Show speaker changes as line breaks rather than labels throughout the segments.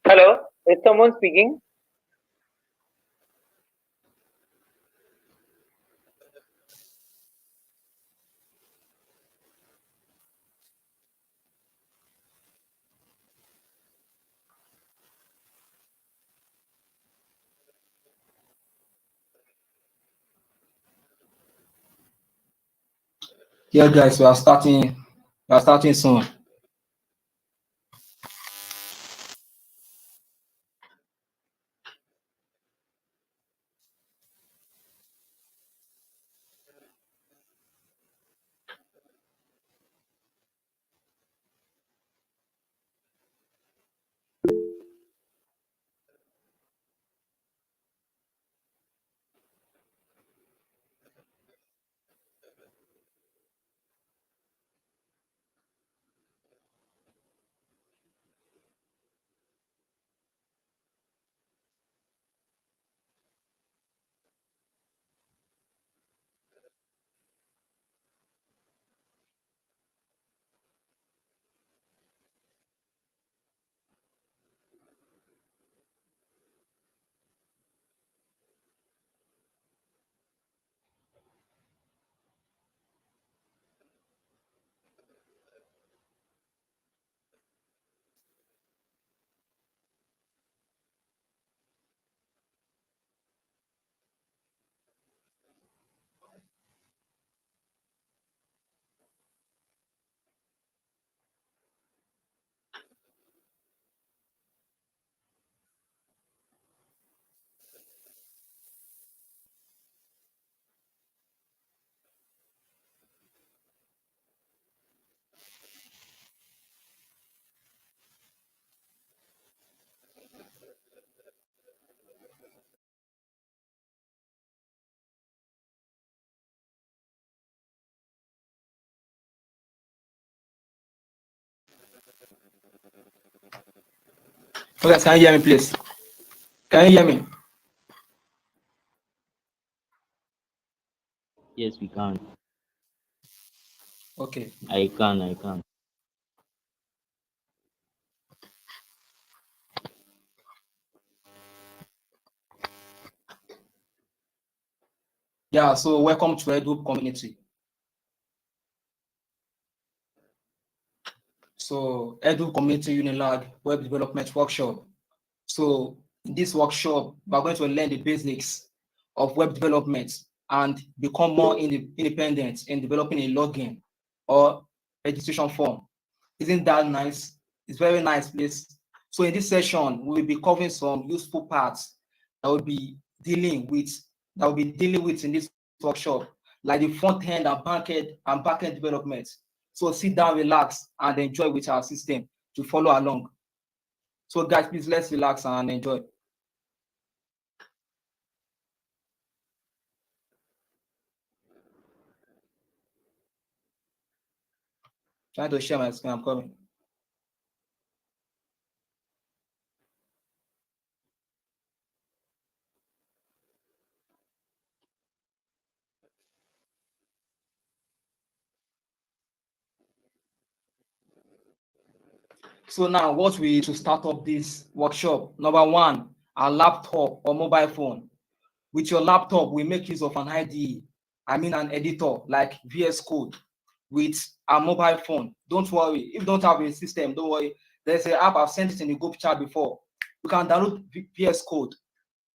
Hello, is someone speaking?
Yeah, guys, we are starting. We are starting soon. Okay, can you hear me, please? Can you hear me?
Yes, we can.
Okay.
I can.
Yeah, so welcome to Eduhub community. So Eduhub Community UNILAG Web Development Workshop. So in this workshop, we're going to learn the basics of web development and become more independent in developing a login or registration form. Isn't that nice? It's very nice, please. So in this session, we will be covering some useful parts that we'll be dealing with in this workshop, like the front end and back end development. So sit down, relax, and enjoy with our system to follow along. So guys, please let's relax and enjoy. Trying to share my screen, I'm coming. So now what we need to start up this workshop, number one, a laptop or mobile phone. With your laptop, we make use of an IDE, an editor like VS Code. With a mobile phone, don't worry. If you don't have a system, don't worry. There's an app, I've sent it in the group chat before. You can download VS Code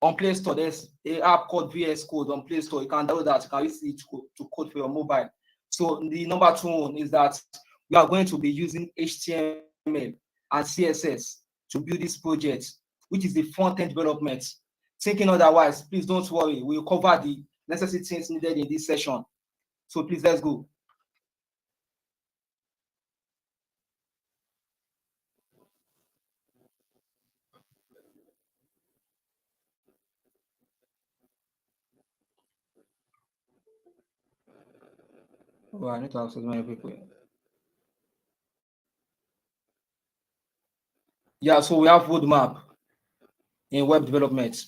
on Play Store. There's an app called VS Code on Play Store. You can download that. You can use it to code for your mobile. So the number two one is that we are going to be using HTML and CSS to build this project, which is the front-end development. Thinking otherwise, please don't worry. We'll cover the necessary things needed in this session. So please, let's go. Oh, I need to access many people. Yeah, so we have roadmap in web development.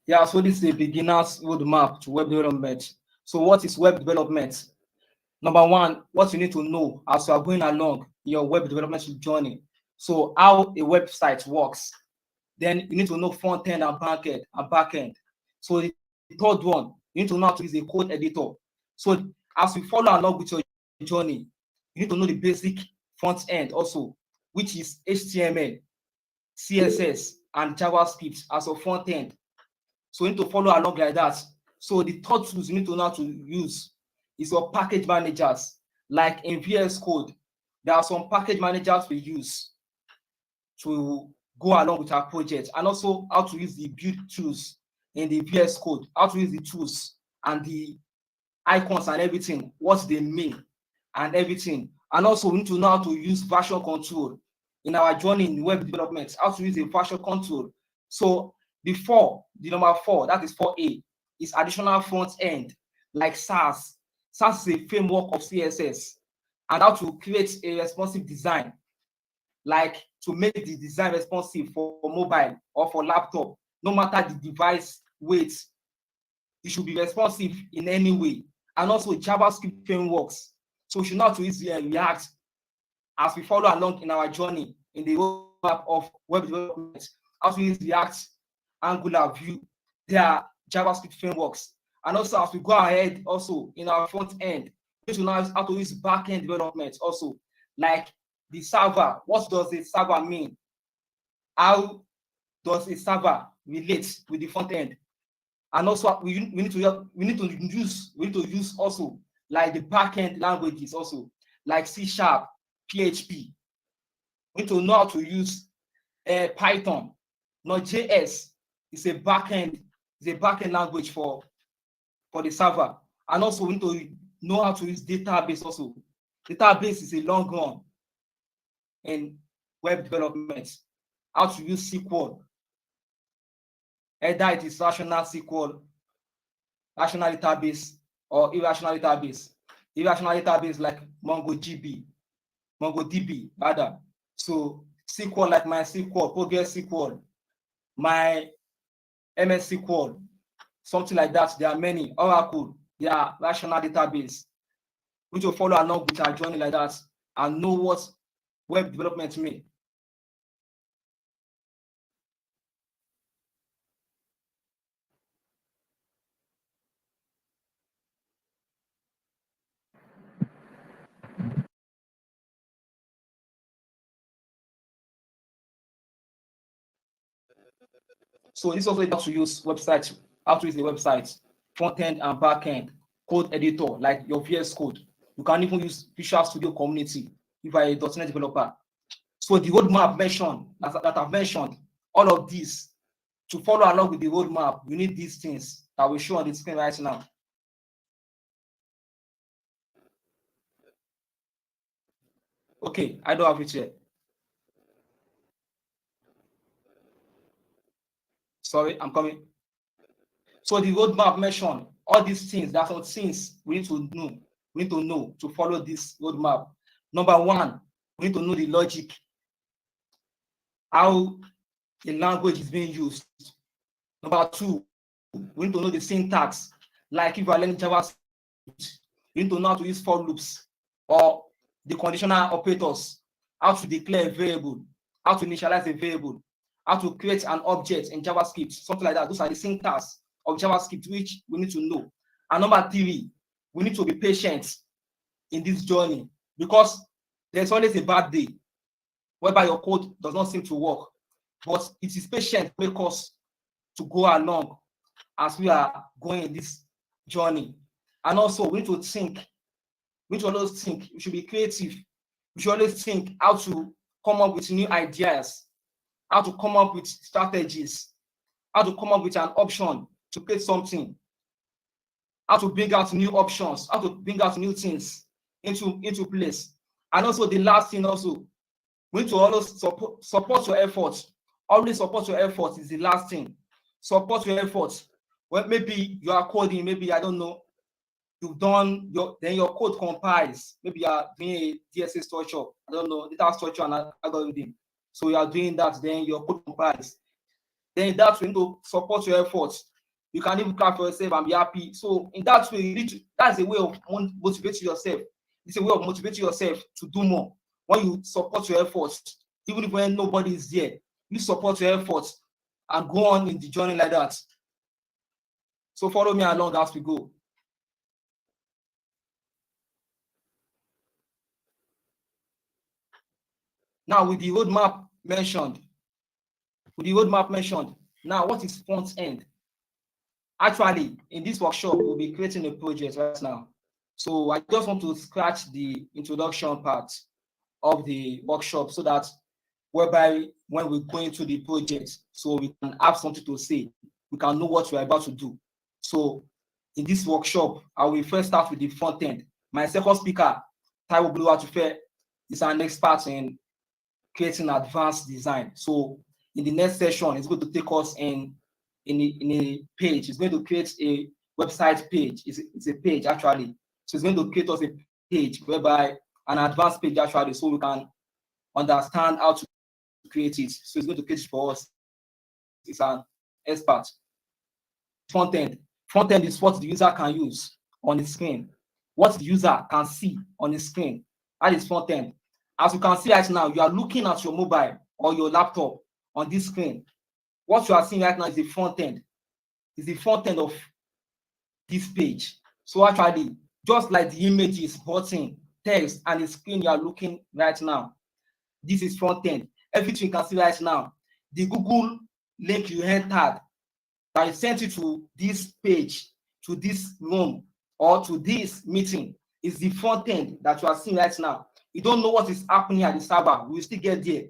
Yeah, so this is a beginner's roadmap to web development. So what is web development? Number one, what you need to know as you are going along your web development journey. So how a website works. Then you need to know front end and back end. So the third one, you need to know how to use a code editor. So as you follow along with your journey, you need to know the basic front end also, which is HTML, CSS, and JavaScript as a front end. So you need to follow along like that. So the third tools you need to know how to use is your package managers. Like in VS Code, there are some package managers we use to go along with our project, and also how to use the build tools in the VS Code, how to use the tools and the icons and everything, what they mean and everything. And also we need to know how to use version control in our journey in web development, how to use a version control. So the number 4, that is 4A, is additional front end like Sass. Sass is a framework of CSS, and how to create a responsive design, like to make the design responsive for mobile or for laptop, no matter the device weight, it should be responsive in any way. And also JavaScript frameworks. So we should know how to use React as we follow along in our journey in the roadmap of web development. How to use React, Angular, Vue, they are JavaScript frameworks. And also as we go ahead also in our front end, we should know how to use back-end development also, like the server. What does a server mean? How does a server relate with the front end? And also we need to use also like the backend languages also, like C#, PHP. We need to know how to use Python. Node.js is a backend language for the server. And also we need to know how to use database also. Database is a long run in web development. How to use SQL. Either it is rational SQL, rational database, or irrational database. Irrational database like MongoDB rather. So SQL like MySQL, PostgreSQL, my MS SQL, something like that. There are many. Oracle, they are rational database. We need to follow along with our journey like that and know what web development means. So this also how to use websites, how to use the website, front end and back end, code editor like your VS Code. You can even use Visual Studio Community if you are a .NET developer. So the roadmap mentioned that I've mentioned, all of these, to follow along with the roadmap, you need these things that we show on the screen right now. Okay, I don't have it yet. Sorry, I'm coming. So the roadmap mentioned all these things. That's what things we need to know. We need to know to follow this roadmap. Number 1, we need to know the logic, how the language is being used. Number 2, we need to know the syntax. Like if you are learning JavaScript, you need to know how to use for loops or the conditional operators, how to declare a variable, how to initialize a variable, how to create an object in JavaScript, something like that. Those are the syntax of JavaScript which we need to know. And number 3, we need to be patient in this journey, because there's always a bad day whereby your code does not seem to work. But it is patience make us to go along as we are going in this journey. And also we need to think. We need to always think. We should be creative. We should always think how to come up with new ideas, how to come up with strategies, how to come up with an option to create something, how to bring out new options, how to bring out new things into place. And also the last thing also, We need to always support your efforts. Always support your efforts is the last thing. Support your efforts. Well, maybe you are coding, maybe I don't know, you've done your code compiles. Maybe you are doing a DSA structure, I don't know, data structure and algorithm. So you are doing that, then your code compiles. Then that way you need to support your efforts. You can even clap for yourself and be happy. So in that way, that's a way of motivating yourself. It's a way of motivating yourself to do more. When you support your efforts, even if when nobody is there, you support your efforts and go on in the journey like that. So follow me along as we go. Now with the roadmap mentioned, now what is front end? Actually, in this workshop, we'll be creating a project right now. So I just want to scratch the introduction part of the workshop so that whereby when we go into the project, so we can have something to say, we can know what we're about to do. So in this workshop, I will first start with the front end. My second speaker, Taiwo Boluwatife, is an expert in creating advanced design. So in the next session, it's going to take us in a page. It's going to create a website page. It's a page actually. So it's going to create us a page whereby an advanced page actually, so we can understand how to create it. So it's going to create it for us. It's an expert. Front end. Front end is what the user can use on the screen. What the user can see on the screen. That is front end. As you can see right now, you are looking at your mobile or your laptop on this screen. What you are seeing right now is the front end. Is the front end of this page. So actually, just like the images, button, text, and the screen you are looking right now, this is front end. Everything you can see right now, the Google link you entered that I sent you to this page, to this room, or to this meeting is the front end that you are seeing right now. You don't know what is happening at the server. We will still get there.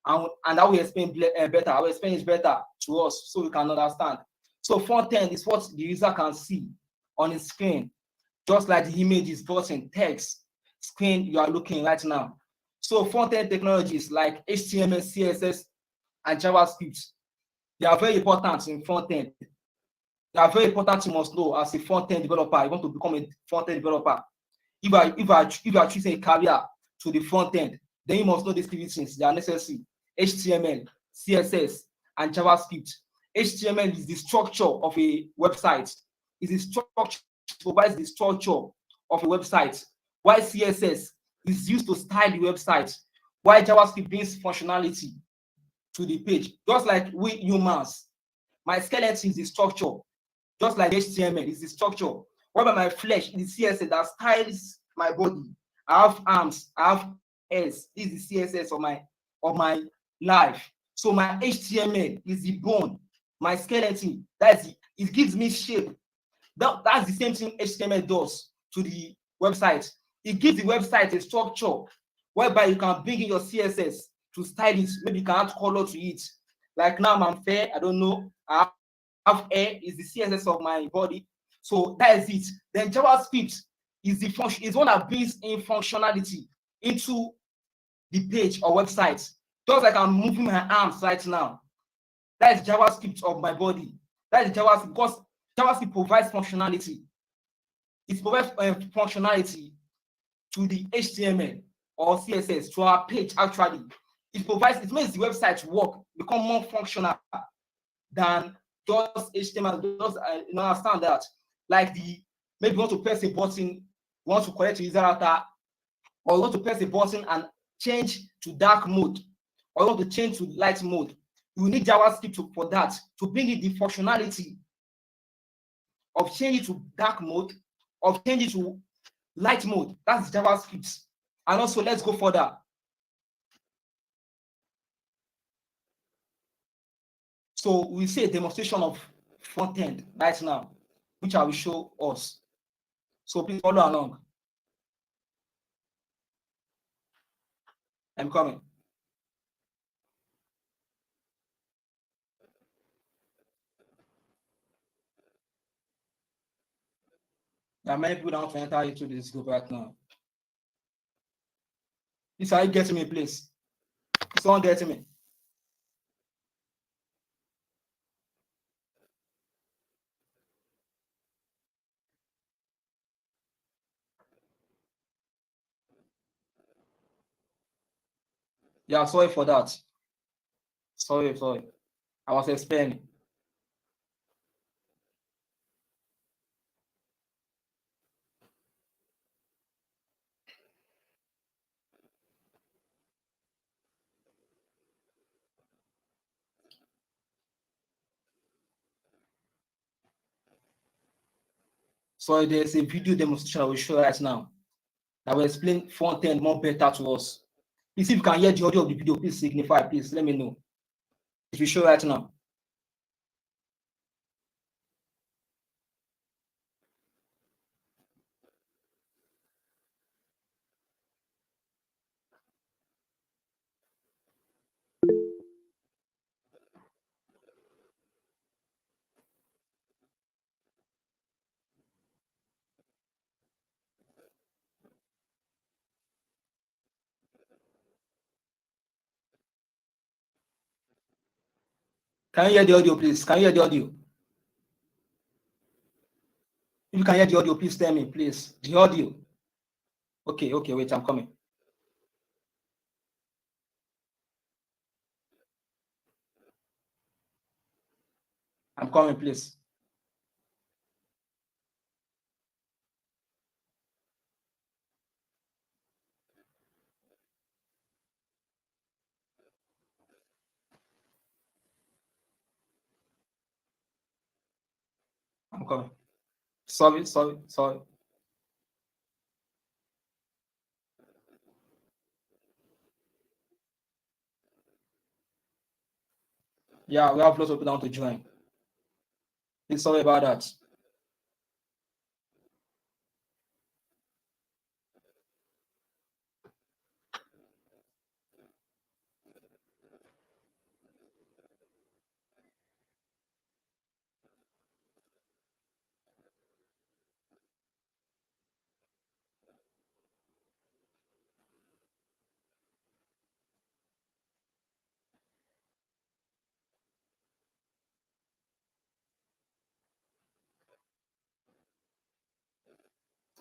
And I will explain better. I will explain it better to us so we can understand. So front end is what the user can see on the screen, just like the images, button, text, screen you are looking right now. So front end technologies like HTML, CSS, and JavaScript, they are very important in front end. They are very important, you must know as a front end developer. You want to become a front end developer. If you are choosing a career to the front end, then you must know these three things. They are necessary: HTML, CSS, and JavaScript. HTML is the structure of a website. Is the structure, provides the structure of a website. While CSS is used to style the website. While JavaScript brings functionality to the page. Just like we humans, my skeleton is the structure. Just like HTML is the structure. What about my flesh? Is the CSS that styles my body. I have arms, I have ears. This is the CSS of my life. So my HTML is the bone. My skeleton, it gives me shape. That's the same thing HTML does to the website. It gives the website a structure whereby you can bring in your CSS to style it. Maybe you can add color to it. Like now I'm fair, I don't know. I have hair is the CSS of my body. So that is it. Then JavaScript is one that brings in functionality into the page or website. Just like I'm moving my arms right now. That is JavaScript of my body. That is JavaScript because JavaScript provides functionality. It provides functionality to the HTML or CSS to our page actually. It makes the website work, become more functional than just HTML. Just understand that. Like maybe you want to press a button, you want to collect user data, or you want to press a button and change to dark mode, or you want to change to light mode. You need JavaScript for that, to bring in the functionality of changing to dark mode, of changing to light mode. That's JavaScript. And also, let's go further. So we see a demonstration of front end right now, which I will show us. So please follow along. I'm coming. There are many people that want to enter into this group right now. This is how you get to me, please. Someone getting me? Yeah, sorry for that. Sorry. I was explaining. So there's a video demonstration I will show right now that will explain front-end more better to us. Please, if you can hear the audio of the video, please signify, please let me know. If you show right now. Can you hear the audio, please? Can you hear the audio? If you can hear the audio, please tell me, please. The audio. Okay, wait, I'm coming. I'm coming, please. I'm coming. Sorry. Yeah, we have lots of people down to join. Please, sorry about that.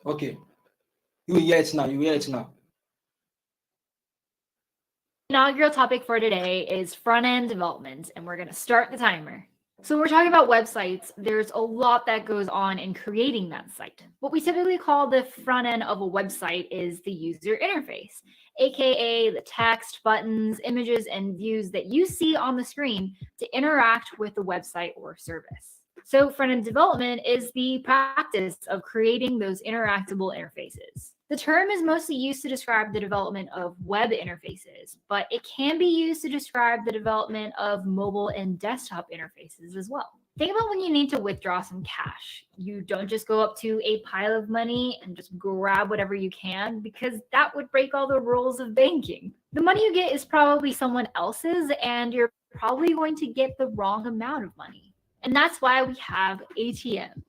Okay. You hear it now.
Inaugural topic for today is front-end development, and we're going to start the timer. So when we're talking about websites, there's a lot that goes on in creating that site. What we typically call the front end of a website is the user interface, aka the text, buttons, images, and views that you see on the screen to interact with the website or service. So front-end development is the practice of creating those interactable interfaces. The term is mostly used to describe the development of web interfaces, but it can be used to describe the development of mobile and desktop interfaces as well. Think about when you need to withdraw some cash. You don't just go up to a pile of money and just grab whatever you can, because that would break all the rules of banking. The money you get is probably someone else's, and you're probably going to get the wrong amount of money. And that's why we have ATMs.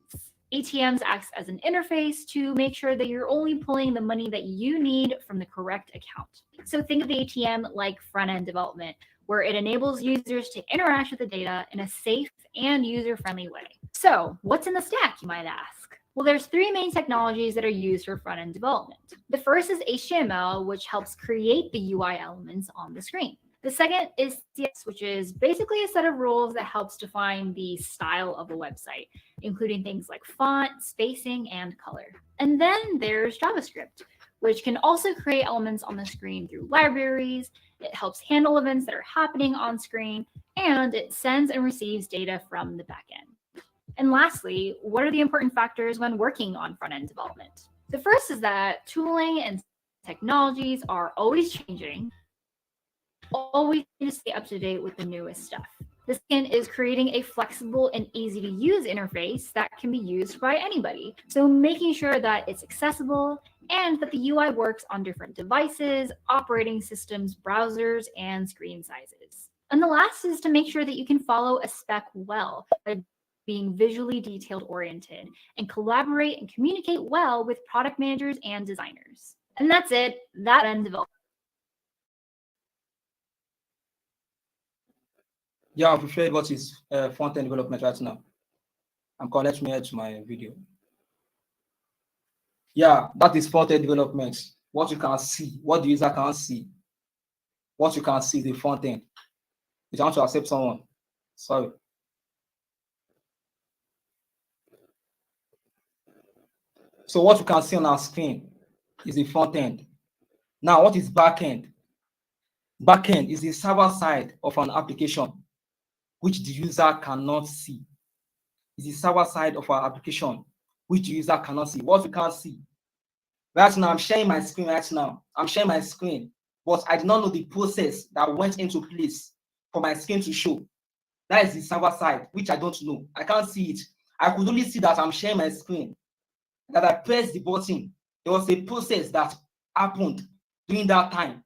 ATMs acts as an interface to make sure that you're only pulling the money that you need from the correct account. So think of the ATM like front-end development, where it enables users to interact with the data in a safe and user-friendly way. So what's in the stack, you might ask? Well, there's three main technologies that are used for front-end development. The first is HTML, which helps create the UI elements on the screen. The second is CSS, which is basically a set of rules that helps define the style of a website, including things like font, spacing, and color. And then there's JavaScript, which can also create elements on the screen through libraries. It helps handle events that are happening on screen, and it sends and receives data from the backend. And lastly, what are the important factors when working on front-end development? The first is that tooling and technologies are always changing. Always need to stay up to date with the newest stuff. The second is creating a flexible and easy to use interface that can be used by anybody. So making sure that it's accessible and that the UI works on different devices, operating systems, browsers, and screen sizes. And the last is to make sure that you can follow a spec well by being visually detailed oriented and collaborate and communicate well with product managers and designers. And that's it. That end development.
Yeah, I've prepared what is front-end development right now. Let me add to my video. Yeah, that is front-end development. What you can see, what the user can see. What you can see is the front end. If you want to accept someone, sorry. So what you can see on our screen is the front end. Now, what is back end? Back end is the server side of an application which the user cannot see. It's the server side of our application which the user cannot see. What you can't see. Right now, I'm sharing my screen right now. I'm sharing my screen, but I did not know the process that went into place for my screen to show. That is the server side, which I don't know. I can't see it. I could only see that I'm sharing my screen, that I pressed the button. There was a process that happened during that time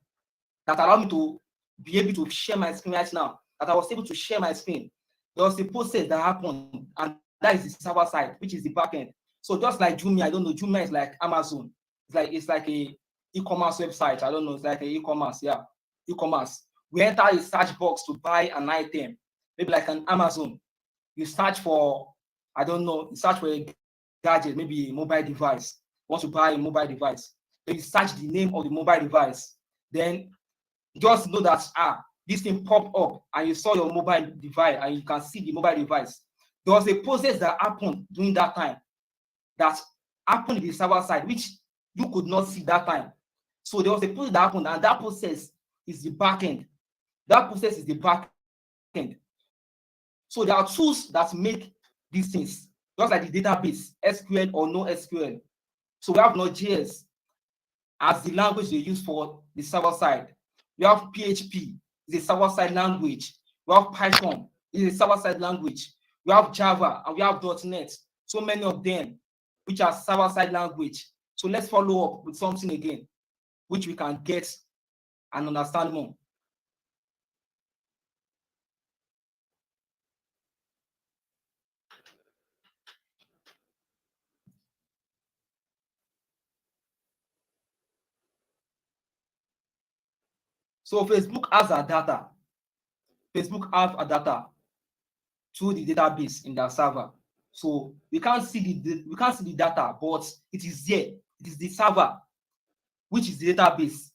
that allowed me to be able to share my screen right now, that I was able to share my screen. There was a process that happened, and that is the server side, which is the backend. So just like Jumia, I don't know, Jumia is like Amazon. It's like a e-commerce website. I don't know, it's like a e-commerce, yeah, e-commerce. We enter a search box to buy an item, maybe like an Amazon. You search for, I don't know, you search for a gadget, maybe a mobile device. You want to buy a mobile device. Then you search the name of the mobile device. Then just know that this thing popped up and you saw your mobile device and you can see the mobile device. There was a process that happened during that time that happened in the server side, which you could not see that time. So there was a process that happened, and that process is the backend. That process is the backend. So there are tools that make these things, just like the database, SQL or no SQL. So we have Node.js as the language they use for the server side. We have PHP, it's a server-side language. We have Python, it's a server-side language. We have Java and we have .NET. So many of them, which are server-side language. So let's follow up with something again, which we can get and understand more. So Facebook has a data. Facebook have a data through the database in their server. So we can't see the data, but it is there. It is the server, which is the database.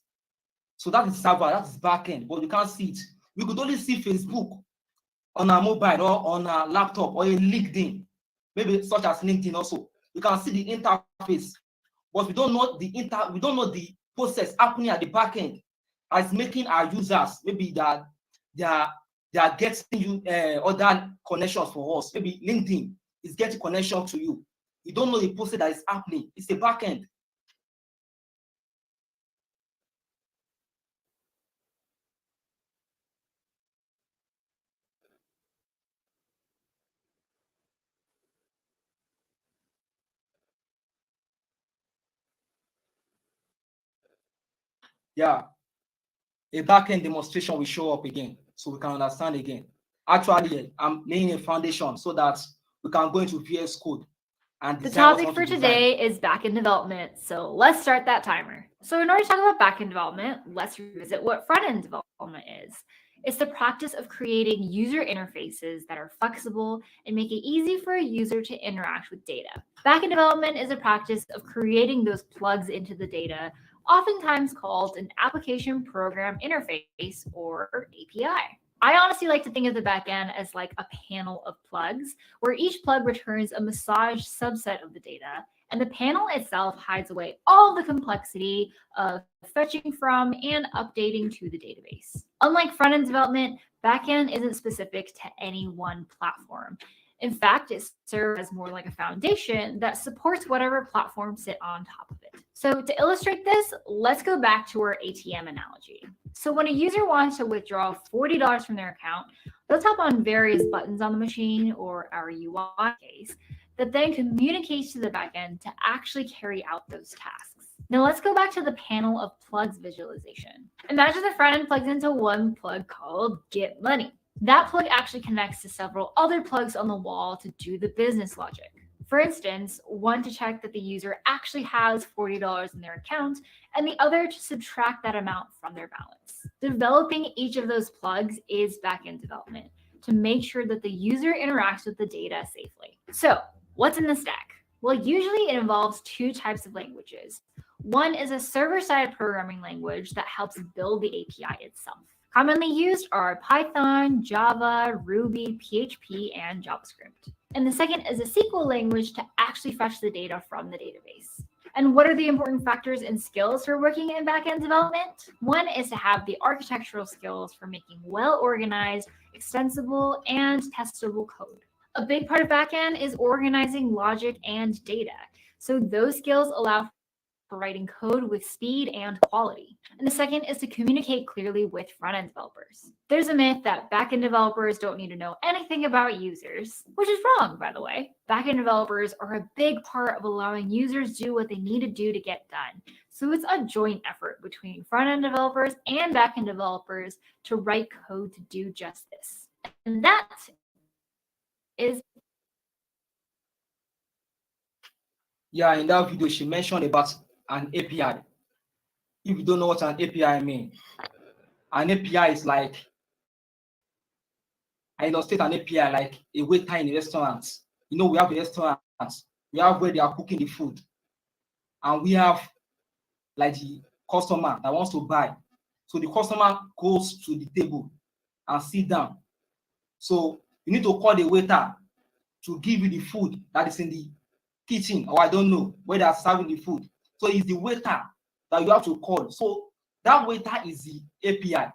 So that is server, that is backend, but we can't see it. We could only see Facebook on our mobile or on our laptop or a LinkedIn, maybe such as LinkedIn also. We can see the interface, but we don't know the process happening at the backend as making our users maybe that they are getting you other connections for us. Maybe LinkedIn is getting connection to you. You don't know the process that is happening. It's a backend. Yeah, a backend demonstration will show up again so we can understand again. Actually, I'm laying a foundation so that we can go into VS Code and
The
design what we
topic
want
for
to design.
today is backend development, so let's start that timer. So in order to talk about backend development, let's revisit what front-end development is. It's the practice of creating user interfaces that are flexible and make it easy for a user to interact with data. Backend development is a practice of creating those plugs into the data, oftentimes called an application program interface or API. I honestly like to think of the backend as like a panel of plugs, where each plug returns a massaged subset of the data, and the panel itself hides away all the complexity of fetching from and updating to the database. Unlike front-end development, backend isn't specific to any one platform. In fact, it serves as more like a foundation that supports whatever platform sit on top of it. So to illustrate this, let's go back to our ATM analogy. So when a user wants to withdraw $40 from their account, they'll tap on various buttons on the machine, or our UI case, that then communicates to the backend to actually carry out those tasks. Now let's go back to the panel of plugs visualization. Imagine the front end plugs into one plug called Get Money. That plug actually connects to several other plugs on the wall to do the business logic. For instance, one to check that the user actually has $40 in their account, and the other to subtract that amount from their balance. Developing each of those plugs is backend development. to make sure that the user interacts with the data safely. So, what's in the stack? Well, usually it involves two types of languages. One is a server-side programming language that helps build the API itself. Commonly used are Python, Java, Ruby, PHP, and JavaScript. And the second is a SQL language to actually fetch the data from the database. And what are the important factors and skills for working in backend development? One is to have the architectural skills for making well-organized, extensible, and testable code. A big part of backend is organizing logic and data. So those skills allow for writing code with speed and quality. And the second is to communicate clearly with front-end developers. There's a myth that backend developers don't need to know anything about users, which is wrong, by the way. Backend developers are a big part of allowing users to do what they need to do to get done. So it's a joint effort between front-end developers and backend developers to write code to do just this. And that is...
Yeah, in that video, she mentioned about an API. If you don't know what an API means, an API is like, I illustrate an API like a waiter in a restaurant. You know, we have the restaurants, we have where they are cooking the food, and we have like the customer that wants to buy. So the customer goes to the table and sit down. So you need to call the waiter to give you the food that is in the kitchen, or I don't know where they are serving the food. So it's the waiter that you have to call. So that waiter is the API.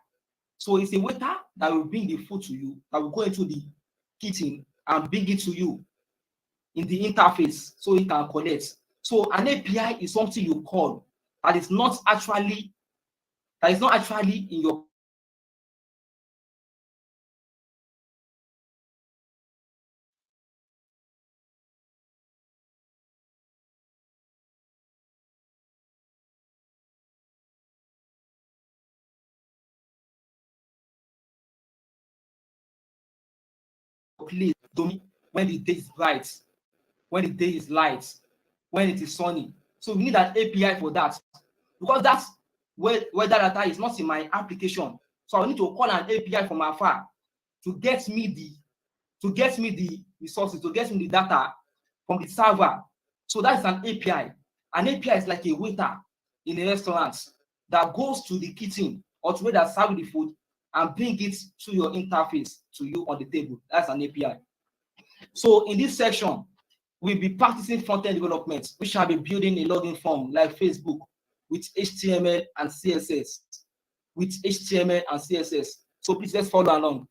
So it's a waiter that will bring the food to you, that will go into the kitchen and bring it to you in the interface so it can collect. So an API is something you call that is not actually in your place when the day is bright, when the day is light, when it is sunny. So we need an API for that, because that's where that data is not in my application. So I need to call an API from afar to get me the resources, to get me the data from the server. So that's an API. An API is like a waiter in a restaurant that goes to the kitchen or to where they're serving the food and bring it to your interface to you on the table. That's an API. So in this section, we'll be practicing front-end development, which shall be building a login form like Facebook with HTML and CSS. So please let's follow along.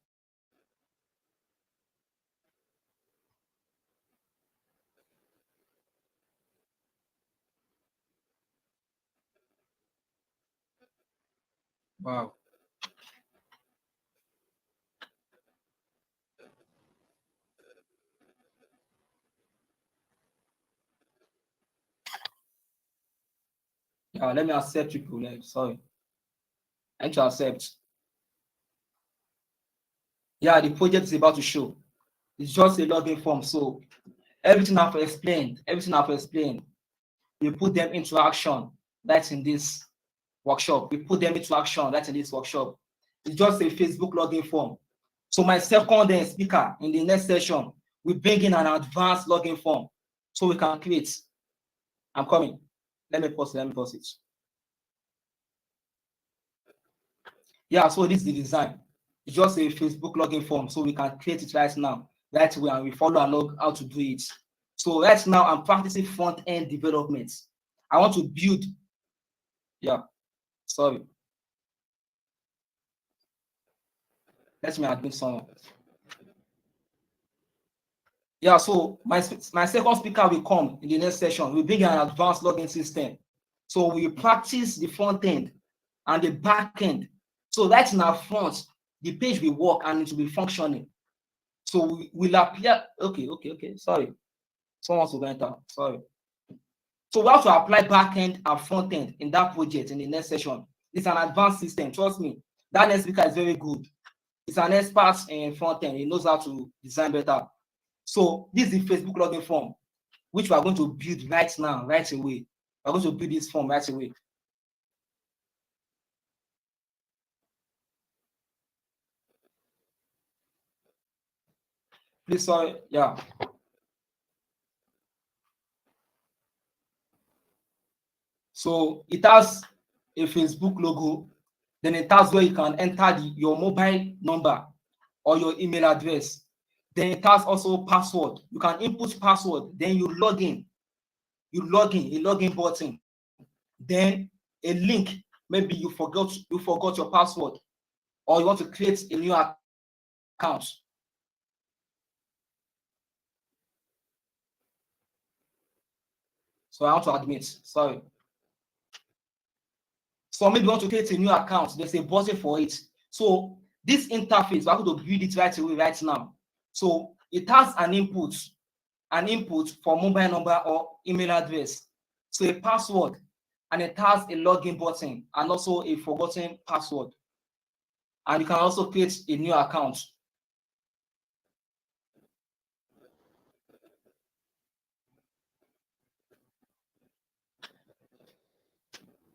Wow. Yeah, let me accept you. Sorry. I need to accept. Yeah, the project is about to show. It's just a login form. So everything I've explained, we put them into action. That's in this workshop. It's just a Facebook login form. So my second speaker in the next session, we bring in an advanced login form so we can create. I'm coming. Let me pause it. Yeah, so this is the design. It's just a Facebook login form, so we can create it right now. Right away, and we follow along how to do it. So right now, I'm practicing front-end development. I want to build. Yeah, sorry. Let me admit some. Yeah, so my second speaker will come in the next session. We bring an advanced login system. So we practice the front end and the back end. So that's in our front, the page will work and it will be functioning. So we'll apply. Okay. Sorry. Someone to enter. Sorry. So we have to apply back end and front end in that project in the next session. It's an advanced system. Trust me. That next speaker is very good. It's an expert in front end. He knows how to design better. So this is the Facebook login form, which we are going to build right now, right away. We're going to build this form right away. Please, sorry, yeah. So it has a Facebook logo. Then it has where you can enter your mobile number or your email address. Then it has also password. You can input password. Then you log in. You log in, a login button. Then a link. Maybe you forgot your password, or you want to create a new account. So I want to admit, sorry. So maybe you want to create a new account, there's a button for it. So this interface, we're going to build it right away, right now. So it has an input for mobile number or email address. So a password, and it has a login button and also a forgotten password. And you can also create a new account.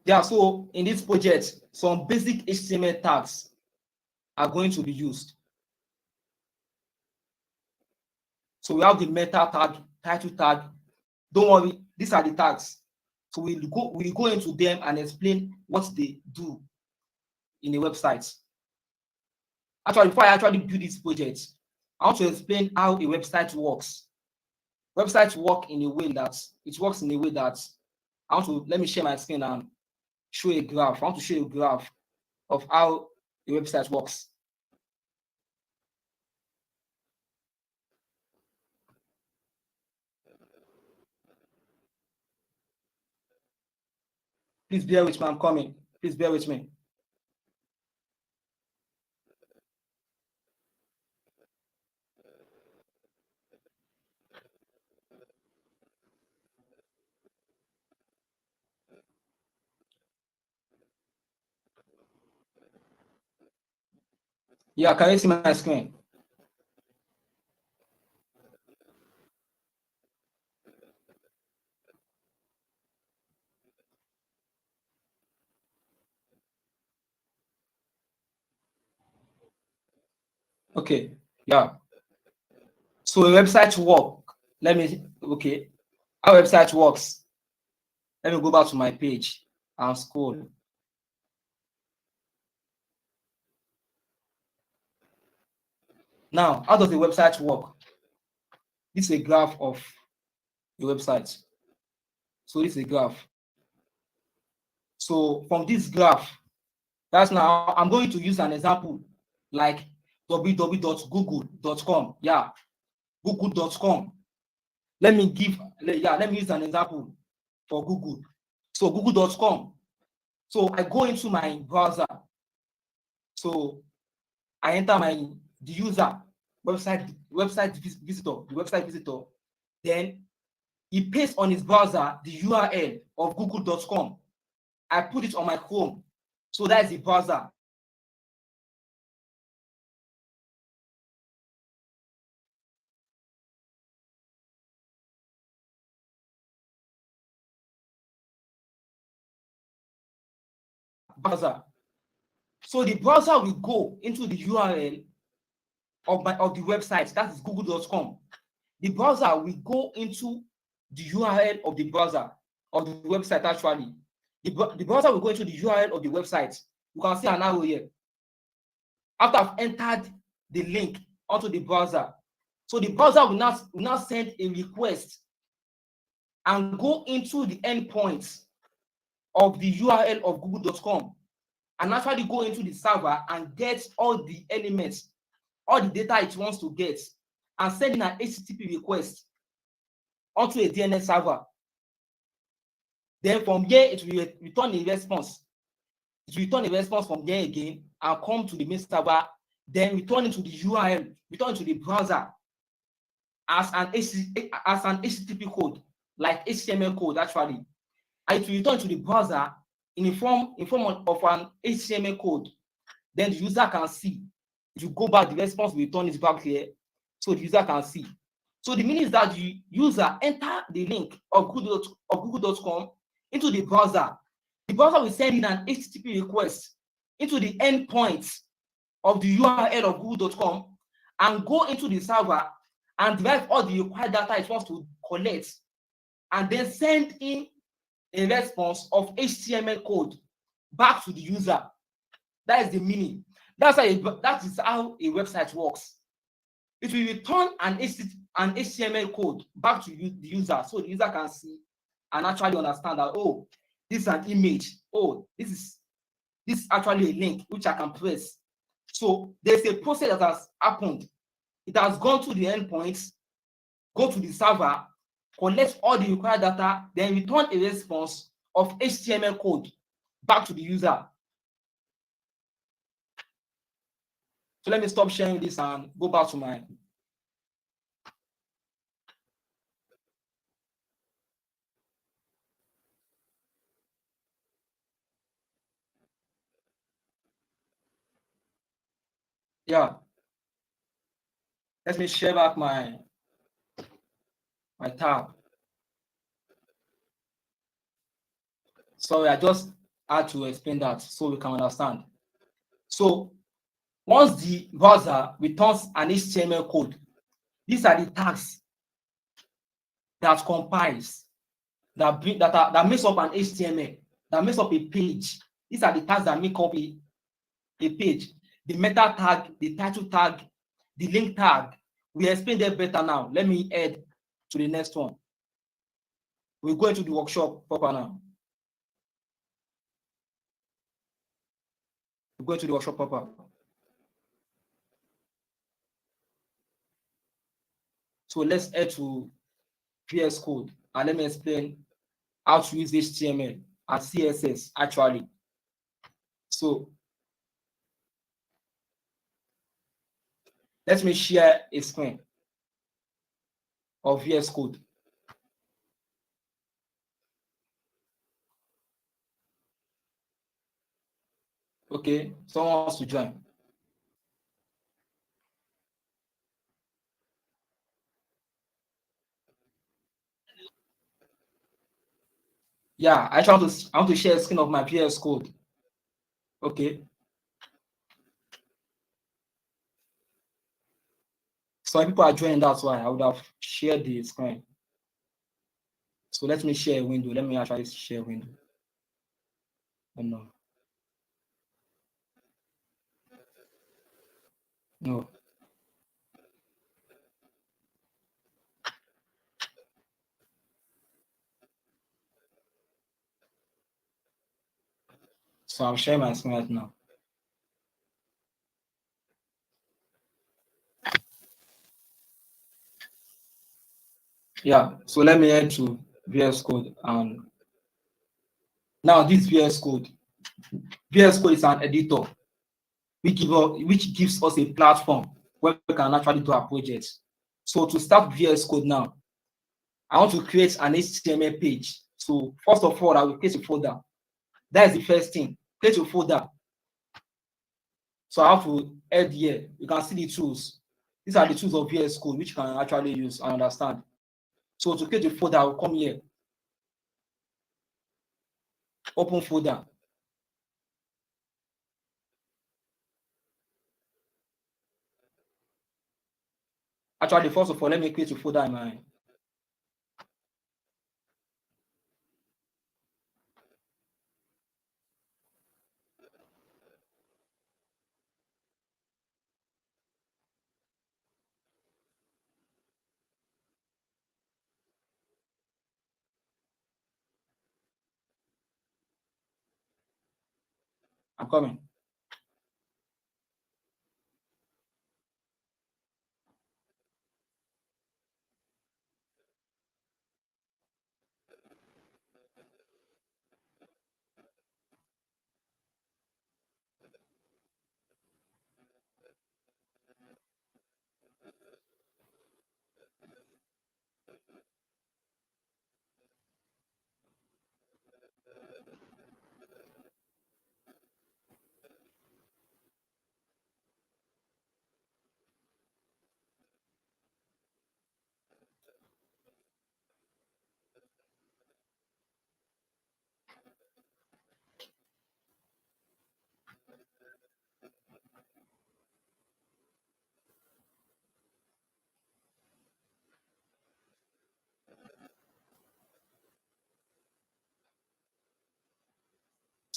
Yeah, so in this project, some basic HTML tags are going to be used. So we have the meta tag, title tag. Don't worry, these are the tags. So we'll go into them and explain what they do in a website. Actually, before I actually build this project, I want to explain how a website works. Websites work in a way that let me share my screen and show a graph. I want to show you a graph of how a website works. Please bear with me, I'm coming. Please bear with me. Yeah, can you see my screen? Okay, yeah. So a website work. How a website works. Let me go back to my page and scroll. Now, how does the website work? This is a graph of the website. So this is a graph. So from this graph, that's now I'm going to use an example like www.google.com. Yeah, google.com. Let me use an example for Google. So google.com. So I go into my browser. So I enter the user website visitor. Then he pastes on his browser the URL of google.com. I put it on my Chrome. So that's the browser. So the browser will go into the URL of the website, that is google.com. The browser will go into the URL of the browser, of the website actually. The browser will go into the URL of the website. You can see an arrow here. After I've entered the link onto the browser, so the browser will now send a request and go into the endpoint of the URL of google.com and actually go into the server and get all the elements, all the data it wants to get, and send in an HTTP request onto a DNS server. Then from here, it will return a response. It will return a response from there again and come to the main server, then return into the URL, return to the browser as an HTTP code, like HTML code actually. And it will return to the browser in the form of an HTML code. Then the user can see. If you go back, the response will return it back here, so the user can see. So the meaning is that the user enter the link of google.com into the browser. The browser will send in an HTTP request into the endpoint of the URL of google.com and go into the server and derive all the required data it wants to collect, and then send in a response of HTML code back to the user. That is the meaning. That is how a website works. It will return an HTML code back to the user, so the user can see and actually understand that, oh, this is an image. Oh, this is actually a link which I can press. So there's a process that has happened. It has gone to the endpoints, go to the server, collect all the required data, then return a response of HTML code back to the user. So let me stop sharing this and go back to my. Yeah. Let me share back my tab. Sorry, I just had to explain that so we can understand. So once the browser returns an HTML code, these are the tags that compiles, that makes up an HTML, that makes up a page. These are the tags that make up a page. The meta tag, the title tag, the link tag. We explain that better now. Let me add to the next one. We'll go into the workshop proper now. We'll go into the workshop proper. So let's head to VS Code and let me explain how to use HTML and CSS actually. So let me share a screen of VS Code. Okay, someone wants to join. Yeah, I want to share a screen of my VS Code. Okay. Some people are joining, that's why I would have shared the screen. So let me share a window. Let me actually share a window. Oh, no. No. So I'm sharing my screen right now. Yeah, so let me head to VS Code. And now this VS Code is an editor which gives us a platform where we can actually do our projects. So to start VS Code now, I want to create an HTML page. So first of all, I will create a folder. That is the first thing. Create a folder. So I have to add here. You can see the tools. These are the tools of VS Code which you can actually use and understand. So to create a folder, I will come here. Open folder. Actually, first of all, let me create a folder in my. I'm coming.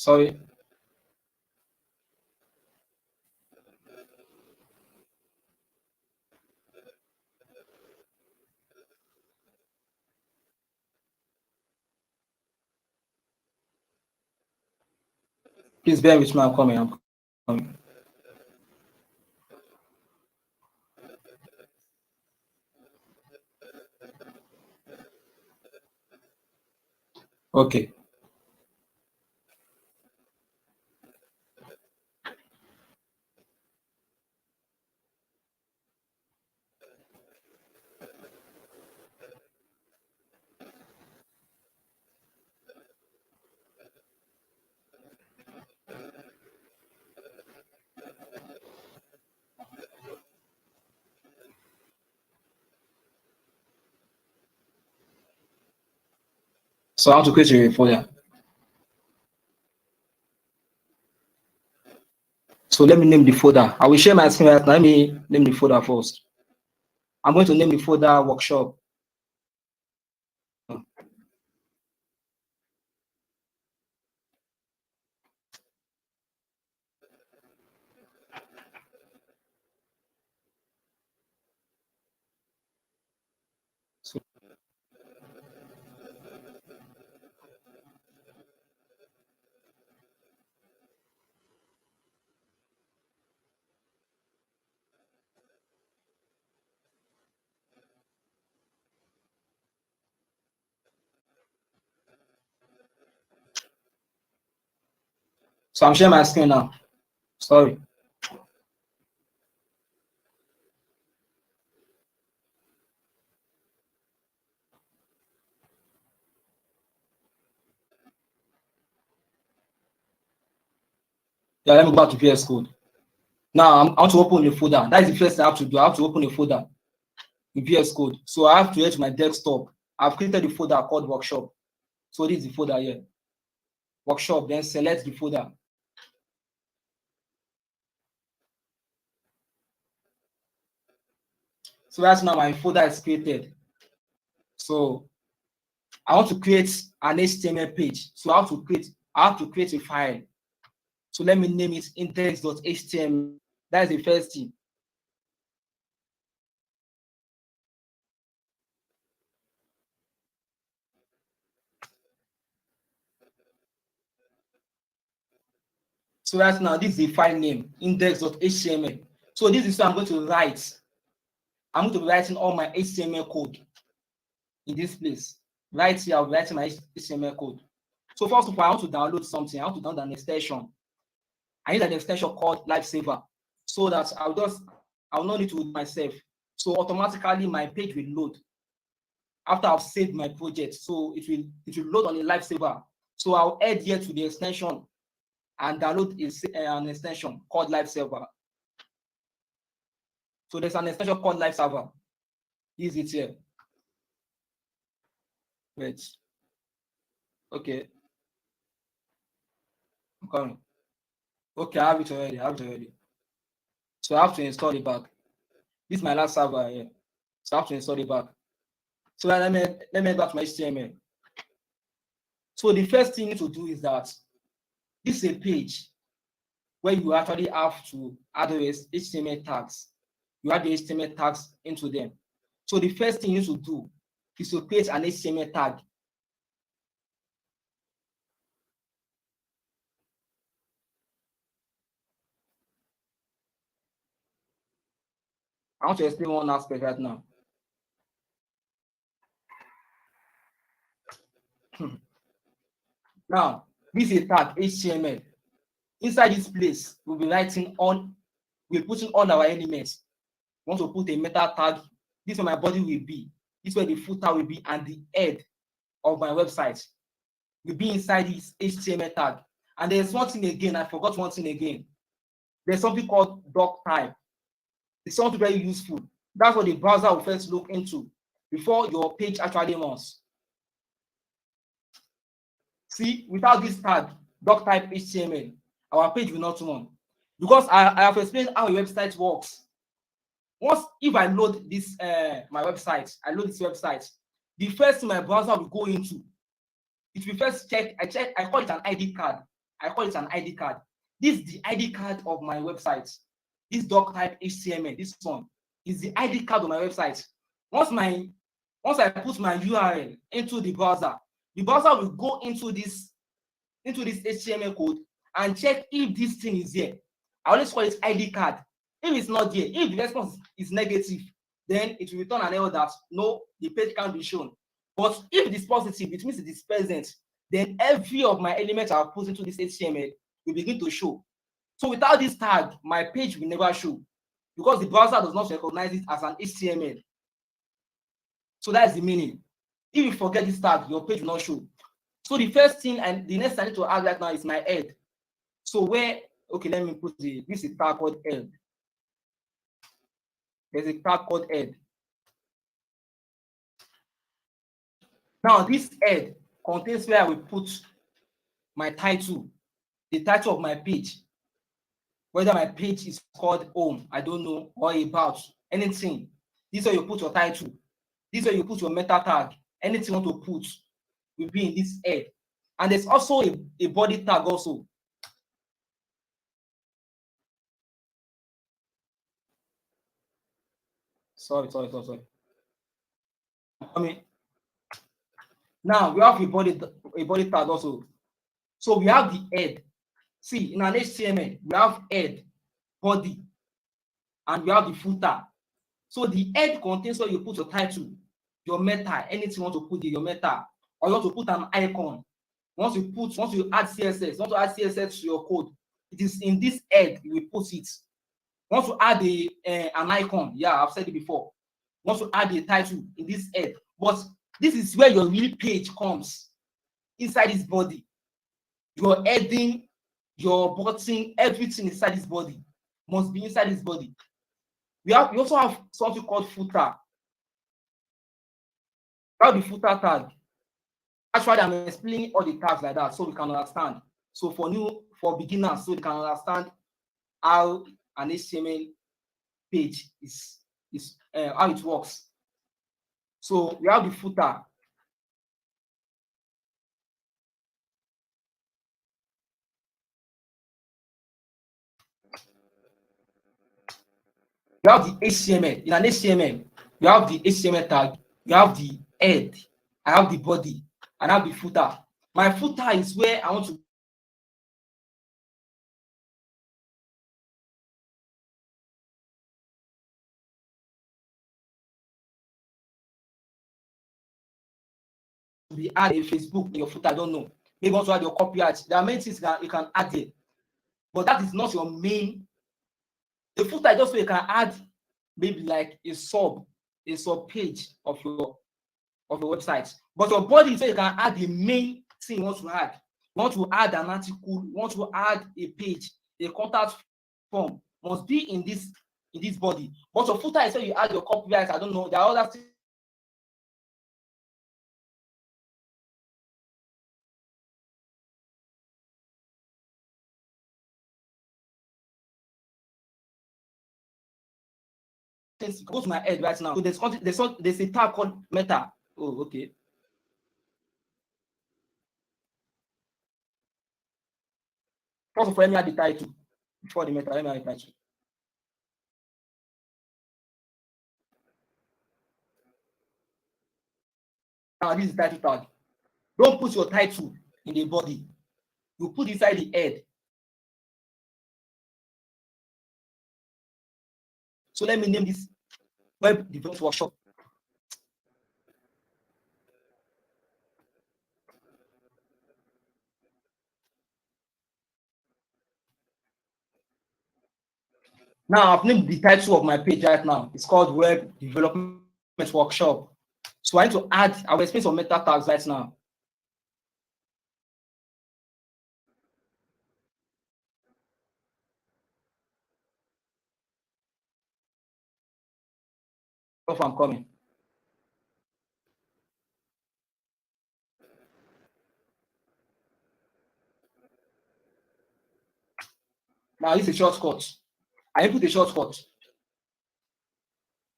Sorry. Please bear with me. I'm coming. Okay. So I want to create a folder. So let me name the folder. I will share my screen right now. Let me name the folder first. I'm going to name the folder workshop. So I'm sharing my screen now. Sorry. Yeah, let me go back to VS Code. Now I want to open the folder. That is the first thing I have to do. I have to open a folder in VS Code. So I have to head to my desktop. I've created a folder called workshop. So this is the folder here. Workshop, then select the folder. So right now my folder is created. So I want to create an HTML page. So I have to create a file. So let me name it index.html. That is the first thing. So right now, this is the file name, index.html. So this is what I'm going to write. I'm going to be writing all my HTML code in this place. Right here, I'll be writing my HTML code. So first of all, I want to download something. I want to download an extension. I need an extension called Lifesaver, so that I'll not need to do it myself. So automatically my page will load after I've saved my project. So it will load on a Lifesaver. So I'll add here to the extension and download an extension called Lifesaver. So there's an extension called Lifesaver. Is it here? Wait. Okay. I'm coming. Okay, I have it already. So I have to install it back. This is my last server here. So I have to install it back. So let me go back to my HTML. So the first thing you need to do is that this is a page where you actually have to add those HTML tags. You add the HTML tags into them. So the first thing you need to do is to create an HTML tag. I want to explain one aspect right now. Now, this is a tag HTML. Inside this place, we'll be putting all our elements. We want to put a meta tag. This is where my body will be. This is where the footer will be, and the head of my website will be inside this HTML tag. And there's one thing again, I forgot one thing again. There's something called doc type. It's something very useful. That's what the browser will first look into before your page actually runs. See, without this tag, doc type HTML, our page will not run. Because I have explained how a website works. If I load this my website, the first thing my browser will go into, it will first check. I call it an ID card. I call it an ID card. This is the ID card of my website. This doc type HTML, this one is the ID card of my website. Once I put my URL into the browser will go into this HTML code and check if this thing is here. I always call it ID card. If it's not there, if the response is negative, then it will return an error that no, the page can't be shown. But if it is positive, it means it is present. Then every of my elements I've put into this HTML will begin to show. So without this tag, my page will never show because the browser does not recognize it as an HTML. So that's the meaning. If you forget this tag, your page will not show. So the first thing and the next I need to add right now is my head. So let me put this is a tag called head. There's a tag called head. Now this head contains where I will put my title, the title of my page. Whether my page is called home, I don't know, or about anything. This is where you put your title. This is where you put your meta tag. Anything you want to put will be in this head. And there's also a body tag also. Sorry. Now we have a body tag also. So we have the head. See, in an HTML, we have head, body, and we have the footer. So the head contains where you put your title, your meta, anything you want to put in your meta, or you want to put an icon. Once you add CSS to your code, it is in this head you will put it. Once you add an icon, yeah, I've said it before. Once you add a title in this head, but this is where your real page comes inside this body. Your heading, your button, everything inside this body must be inside this body. We also have something called footer. Now the footer tag. Actually, I'm explaining all the tags like that so we can understand. So for beginners, so they can understand how an HTML page is how it works. So we have the footer. You have the HTML. In an HTML, you have the HTML tag, you have the head, I have the body, and I have the footer. My footer is where I want to be add a Facebook in your footer. I don't know. Maybe also add your copyright. There are many things that you can add there, but that is not your main. The footer is just where you can add maybe like a sub page of your website. But your body is where you can add the main thing you want to add. You want to add an article, you want to add a page, a contact form must be in this body. But your footer is where you add your copyright. I don't know. There are other things. Go to my head right now. So there's a tag called meta. Oh, okay. First of all, let me add the title before the meta. Let me add the title. Now this is the title tag. Don't put your title in the body. You put inside the head. So let me name this web development workshop. Now I've named the title of my page right now. It's called Web Development Workshop. So I need to add, I will explain some meta tags right now. If I'm coming. Now it's a shortcut. I input a shortcut.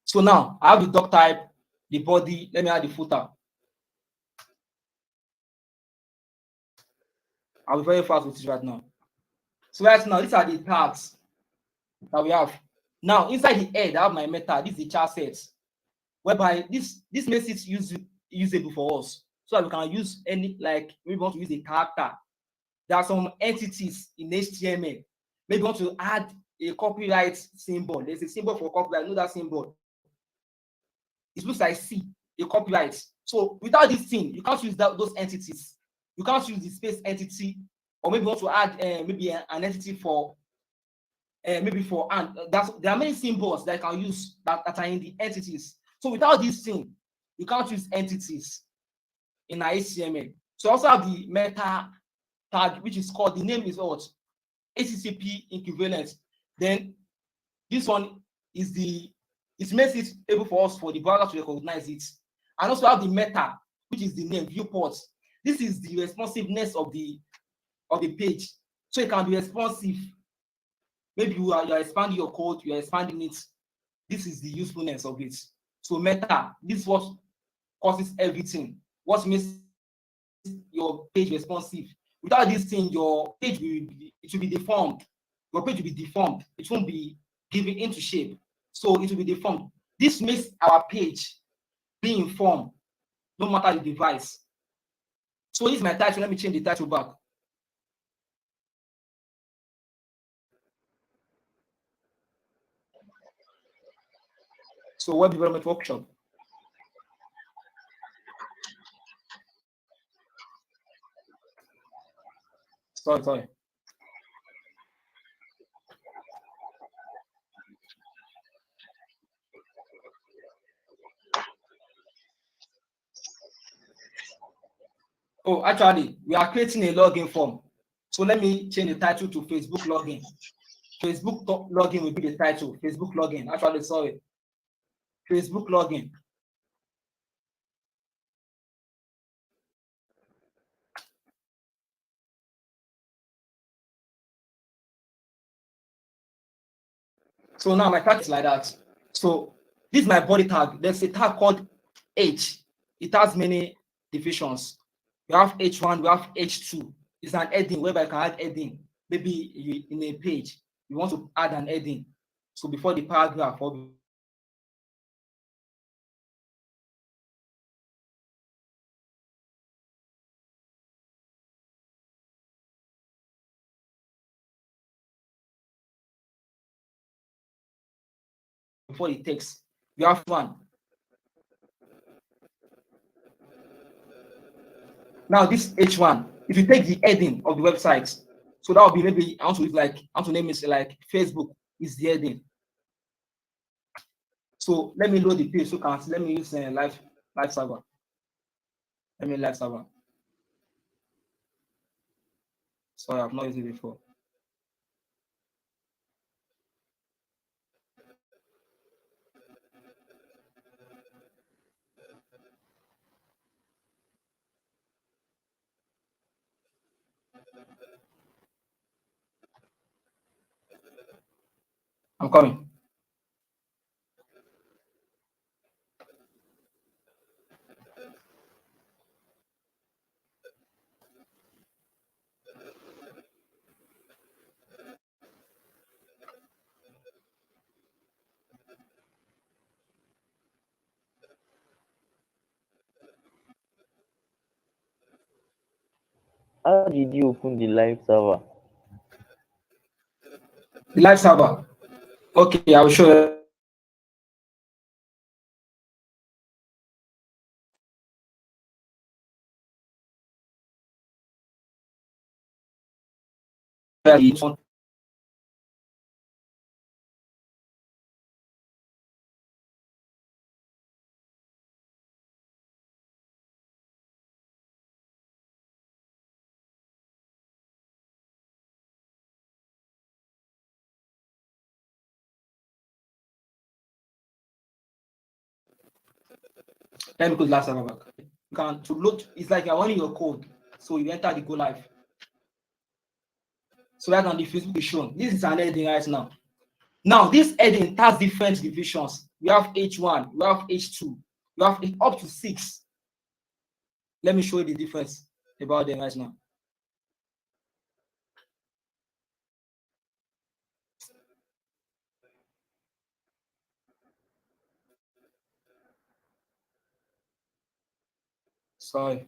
So now I have the doc type, the body. Let me add the footer. I'll be very fast with it right now. So right now, these are the tags that we have. Now, inside the head, I have my meta. This is the chart set, whereby this makes it usable for us. So that we can use any, like, maybe we want to use a character. There are some entities in HTML. Maybe we want to add a copyright symbol. There's a symbol for copyright. Know that symbol. It looks like C, a copyright. So without this thing, you can't use those entities. You can't use the space entity, or maybe you want to add maybe an entity for maybe for and there are many symbols that you can use that are in the entities. So without this thing, you can't use entities in our HTML. So also have the meta tag, which is called, the name is what? HTTP equivalent. Then this one is it makes it able for us, for the browser to recognize it. And also have the meta, which is the name, viewport. This is the responsiveness of the page. So it can be responsive. Maybe you are expanding your code, you are expanding it. This is the usefulness of it. So meta, this is what causes everything. What makes your page responsive. Without this thing, your page will be deformed. Your page will be deformed. It won't be given into shape. So it will be deformed. This makes our page be informed, no matter the device. So this is my title. Let me change the title back. So web development workshop. Sorry. Oh, actually, we are creating a login form. So let me change the title to Facebook login. Facebook login will be the title. Facebook login. Actually, sorry. Facebook login. So now my tag is like that. So this is my body tag. There's a tag called H. It has many divisions. We have H1, we have H2. It's an heading whereby I can add heading. Maybe in a page, you want to add an heading. So before the paragraph, or before the text, you have one. Now this H1, if you take the heading of the website, so that would be, maybe I want to name it like Facebook is the heading. So let me load the page. So let me use live server. Let me live server. Sorry, I've not used it before. I'm coming.
How did you open the live server?
The live server. Okay, I will show you. Let me go to live server back. You can to load. It's like you're running your code, so you enter the go live. So right now the Facebook is shown. This is an heading right now. Now this heading has different divisions. We have H1, we have H2, we have up to 6. Let me show you the difference about them right now. Sorry.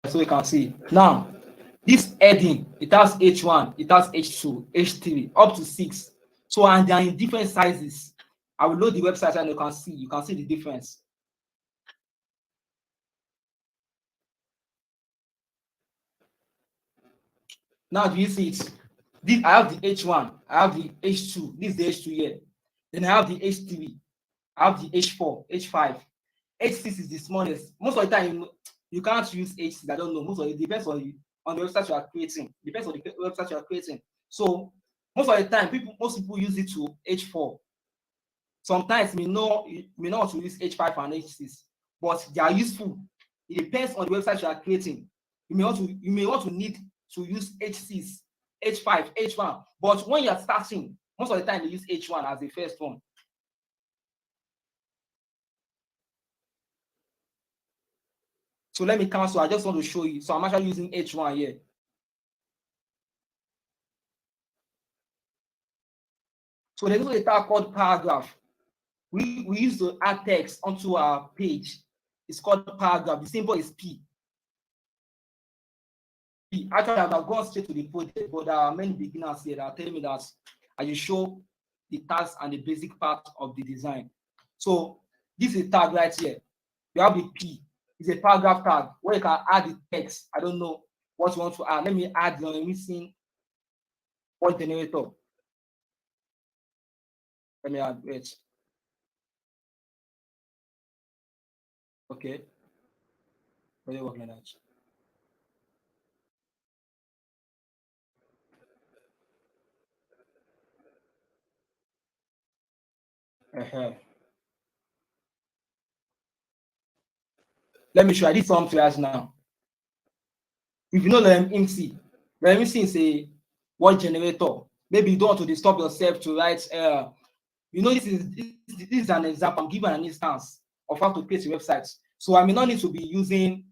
So we can see now this heading, it has H1, it has H2, H3, up to 6. So and they are in different sizes. I will load the website and you can see the difference. Now do you see it? This, I have the H1, I have the H2, this is the H2 here. Then I have the H3, I have the H4, H5. H6 is the smallest. Most of the time you can't use H6. I don't know. Most of it depends on the website you are creating. Depends on the website you are creating. So most of the time, most people use it to H4. Sometimes you may not want to use H5 and H6, but they are useful. It depends on the website you are creating. You may want to need to use H6, H5, H1. But when you are starting, most of the time they use H1 as the first one. So let me cancel. I just want to show you. So I'm actually using H1 here. So there's also a tag called paragraph. We use to add text onto our page. It's called paragraph. The symbol is P. Actually, I've gone straight to the project, but there are many beginners here that are telling me that I should show the tags and the basic part of the design. So this is a tag right here. You have the P. It's a paragraph tag where you can add the text. I don't know what you want to add. Let me add the missing word generator. Let me add it. Okay. Very well like that. Let me show you. I did something else now. If you know the MC is a word generator. Maybe you don't want to disturb yourself to write. This is an example. I'm giving an instance of how to create a website. So I may not need to be using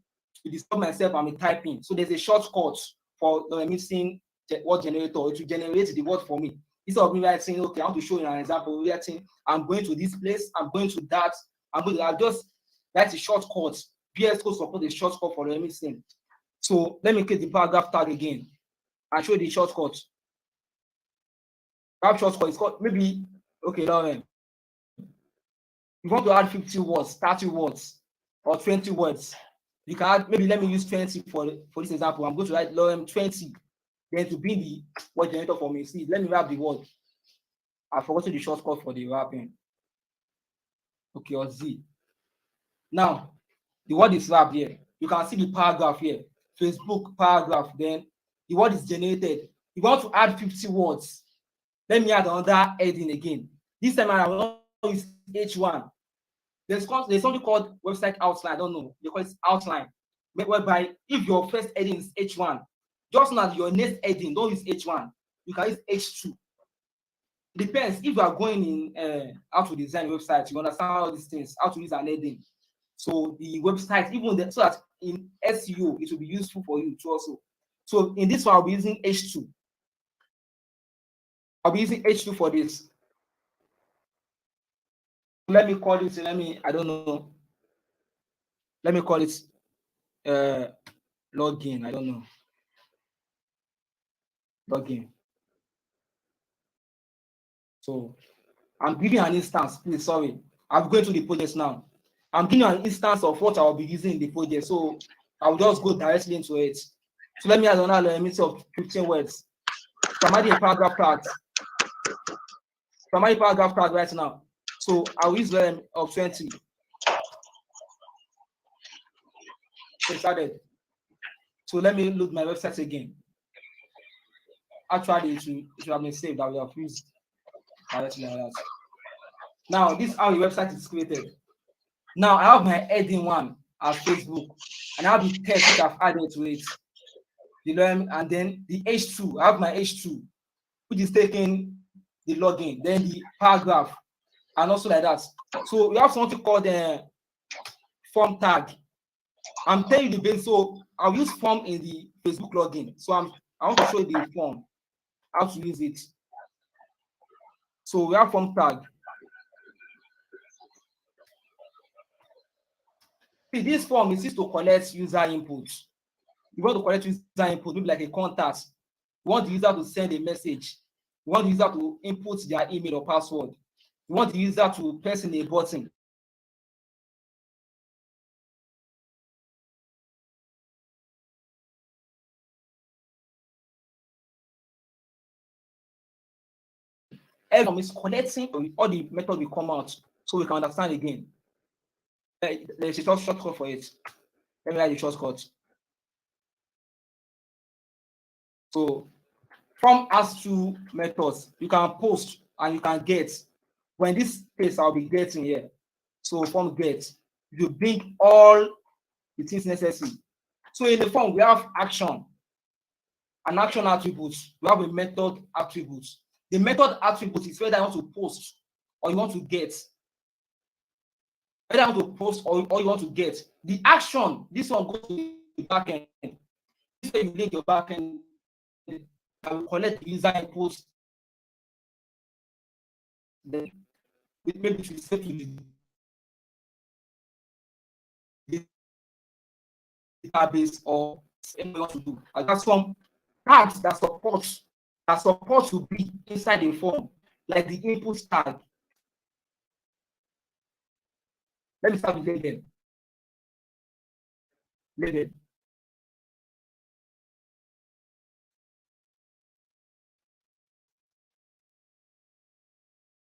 to disturb myself. I'm typing. So there's a shortcut for the missing word generator. It will generate the word for me. Instead of me writing, okay, I want to show you an example. Writing, I'm going to this place. I'm going to that. I'll just write a shortcut. VS Code support a shortcut for the missing. So let me create the paragraph tag again and show the shortcut. That shortcut is called maybe, okay, Lauren. You want to add 50 words, 30 words, or 20 words. You can add, maybe let me use 20 for this example. I'm going to write Lauren 20. Then to be the word generator for me. See, let me wrap the word. I forgot the shortcut for the wrapping. Okay, or Z. Now, the word is wrapped here. You can see the paragraph here. Facebook paragraph, then the word is generated. You want to add 50 words. Let me add another heading again. This time I will not use H1. There's something called website outline. I don't know. They call it outline. Whereby if your first heading is H1, just now your next heading, don't use H1. You can use H2. It depends. If you are going in how to design websites, you understand all these things, how to use an heading. So the website, so that in SEO, it will be useful for you too also. So in this one, I'll be using H2. I'll be using H2 for this. Let me call it, I don't know. Let me call it login. I don't know. Login. So I'm giving an instance, please, sorry. I'm going to the project now. I'm giving an instance of what I'll be using in the project. So I'll just go directly into it. So let me add another limit of 15 words. So I'm adding a paragraph tag. So I'm adding paragraph tag right now. So I'll use them of 20. started. So let me load my website again. Actually, it should have been saved that we have used directly like that. Now, this is how your website is created. Now, I have my heading one as Facebook, and I have the text which I've added to it. And then the H2, I have my H2, which is taking the login, then the paragraph, and also like that. So we have something called the form tag. I'm telling you the base, so I'll use form in the Facebook login. So I want to show you the form, how to use it. So we have form tag. See, this form is used to collect user input. You want to collect user input, maybe like a contact. You want the user to send a message. You want the user to input their email or password. You want the user to press in a button. Everyone is collecting all the method will come out so we can understand again. There's a shortcut for it. Let me write the shortcut. So form has two methods. You can post and you can get. When this space I'll be getting here. So form get, you bring all the things necessary. So in the form we have action, an action attribute. We have a method attribute. The method attribute is whether I want to post or you want to get. Whether I want to post or you want to get. The action, this one goes to the backend. This way you link your backend, I will collect the user input. Then maybe to set to the database or anything what to do. And that's some tags that support to be inside the form, like the input tag. Let me start with label. Label.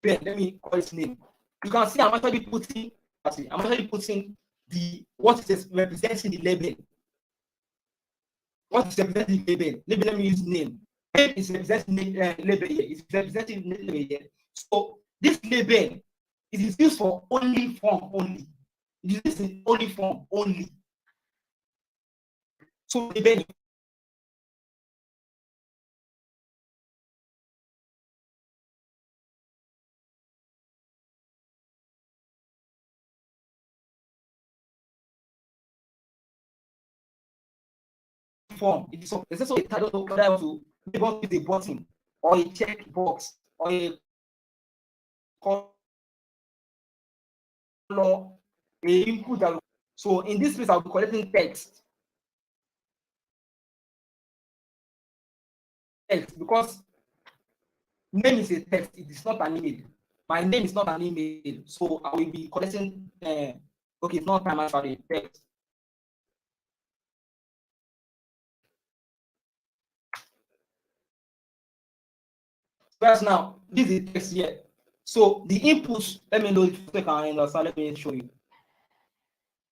Let me call its name. You can see I'm actually putting the what is representing the label. What is representing the label? Label, let me use name. Name is representing label here. It's representing label here. So this label is used for only form only. It is used in only form only. So label form. It's also a title whether I want to use a button or a check box or a color, a input that. So in this case, I'll be collecting text. Text because name is a text. It is not an email. My name is not an email, so I will be collecting. Okay, it's not time actually text. Whereas now, this is text here. So the inputs, let me know if you can understand. Let me show you.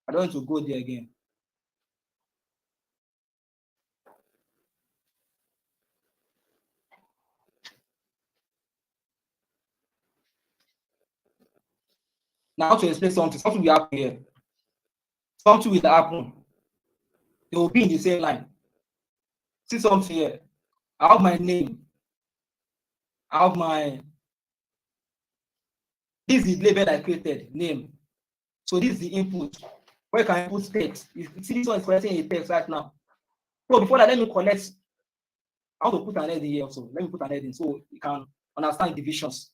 I don't want to go there again. Now to explain something will happen here. Something will happen. They will be in the same line. See something here. I have my name. I have my. This is the label I created, name. So this is the input. Where can I put text? You see this one is collecting a text right now. So before that, let me collect. I want to put an heading here also. Let me put an heading so you can understand divisions.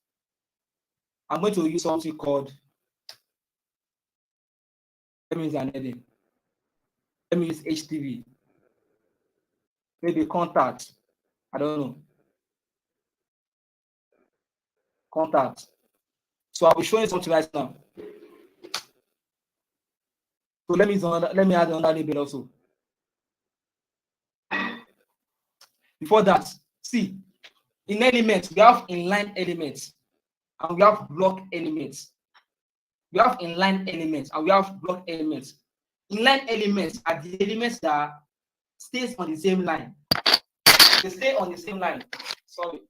I'm going to use something called. Let me use an heading. Let me use HTV. Maybe contact. I don't know. Contact. So I'll be showing something right now. So let me add another label also. Before that, see, in elements, we have inline elements and we have block elements. We have inline elements and we have block elements. inline elements are the elements that stays on the same line. They stay on the same line. Sorry.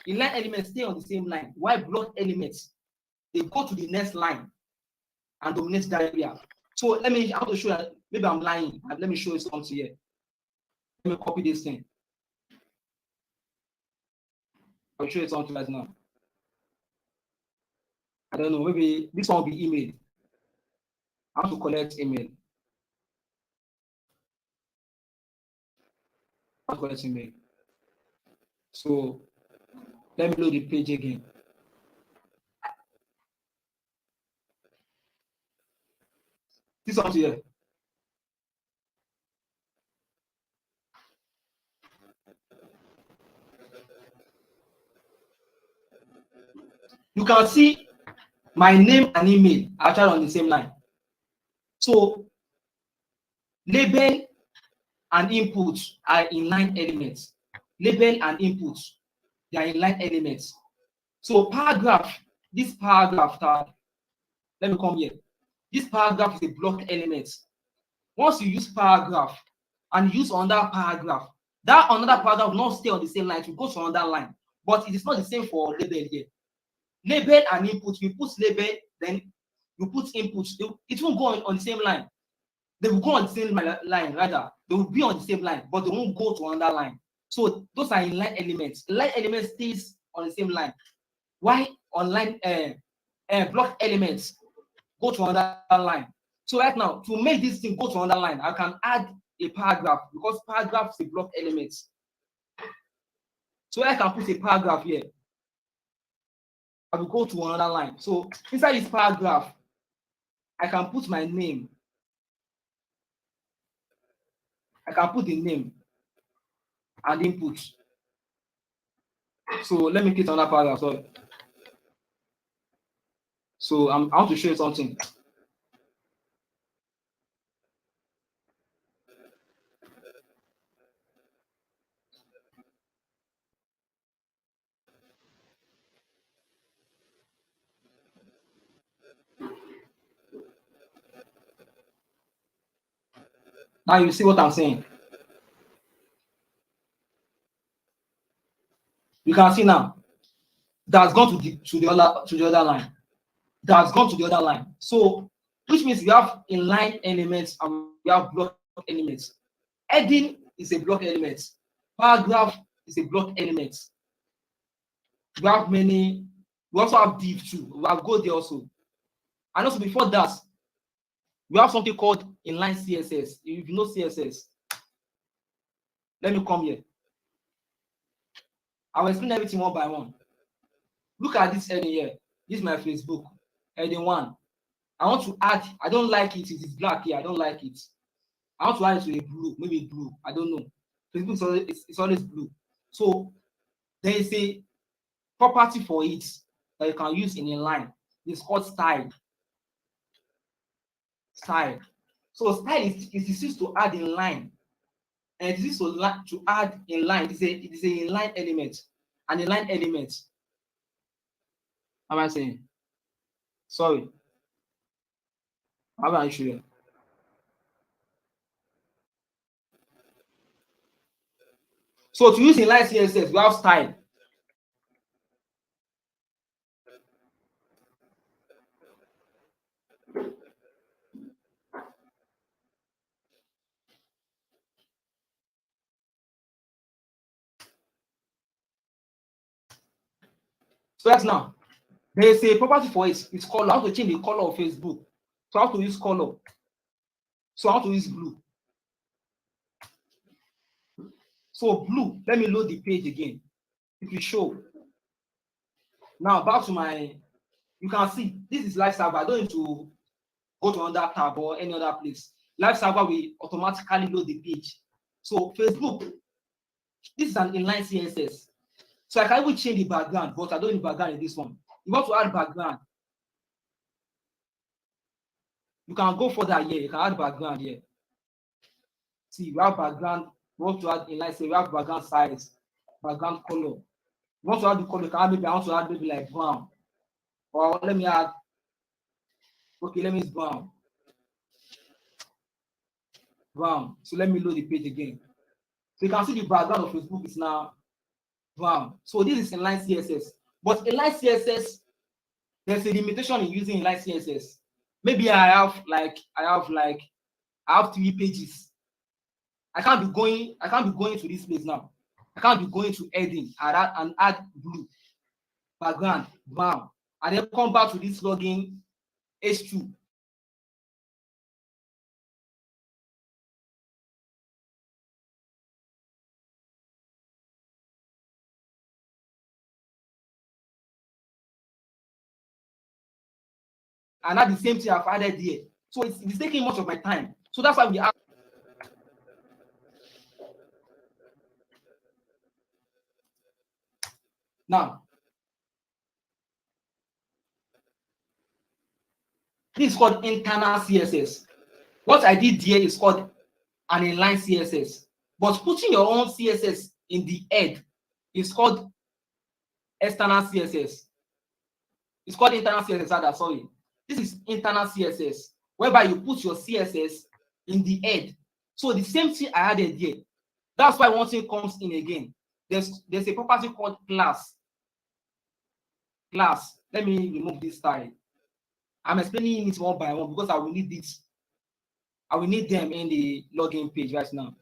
Inline elements stay on the same line. While block elements, they go to the next line and dominate that area. So let me, I want to show you, maybe I'm lying. Let me show you something here. Let me copy this thing. I'll show you something right now. I don't know, maybe this one will be email. I want to collect email. I want to collect email. So let me load the page again. This one here. You can see my name and email are actually on the same line. So label and input are inline elements. Label and input, they are inline elements. So paragraph, this paragraph tag, let me come here. This paragraph is a block element. Once you use paragraph and use another paragraph, that another paragraph will not stay on the same line, it will go to another line. But it is not the same for label here. Label and input, you put label, then you put input, it won't go on the same line. They will go on the same line, rather. They will be on the same line, but they won't go to another line. So those are inline elements. Line elements stays on the same line. Why online block elements go to another line? So right now, to make this thing go to another line, I can add a paragraph because paragraph is a block element. So I can put a paragraph here. I will go to another line. So inside this paragraph, I can put my name. I can put the name and input. So let me create another paragraph. Sorry. So I want to show you something. Now you see what I'm saying. You can see now that's gone to the other line. That's gone to the other line. So which means we have inline elements and we have block elements. Heading is a block element. Paragraph is a block element. We have many. We also have div too. We have go there also. And also before that, we have something called inline CSS. If you know CSS, let me come here. I will explain everything one by one. Look at this heading here. This is my Facebook. Heading 1. I want to add, I don't like it. It is black here. I don't like it. I want to add it to a blue, maybe blue. I don't know. Facebook is always blue. So there is a property for it that you can use in a line. It's called style. Style. So style is used to add in line. And it is used to add in line. It is a inline element. An inline element. How am I saying? Sorry. How about I show you? So to use inline CSS, we have style. So that's now. There is a property for it. It's color. I want to change the color of Facebook. So I have to use color. So I want to use blue. So blue, let me load the page again. It will show. Now back to my, you can see this is live server. I don't need to go to another tab or any other place. Live server will automatically load the page. So Facebook, this is an inline CSS. So I can even change the background, but I don't need background in this one. You want to add background. You can go further here. You can add background here. See, you have background. You want to add inline, say you have background size, background color. You want to add the color, you can add maybe I want to add maybe like brown. Or let me add, okay, let me use brown. brown. So let me load the page again. So you can see the background of Facebook is now brown. So this is Inline CSS. But Inline CSS, there's a limitation in using Inline CSS. Maybe I have 3 pages. I can't be going to this place now. I can't be going to heading and add blue, background, brown, and then come back to this login H2. And add the same thing I've added here. So it's taking much of my time. So that's why we have. Now, this is called internal CSS. What I did here is called an inline CSS. But putting your own CSS in the head is called external CSS. It's called internal CSS, rather, sorry. This is internal CSS, whereby you put your CSS in the head. So the same thing I added here. That's why one thing comes in again. There's a property called class. Class. Let me remove this style. I'm explaining it one by one because I will need this. I will need them in the login page right now.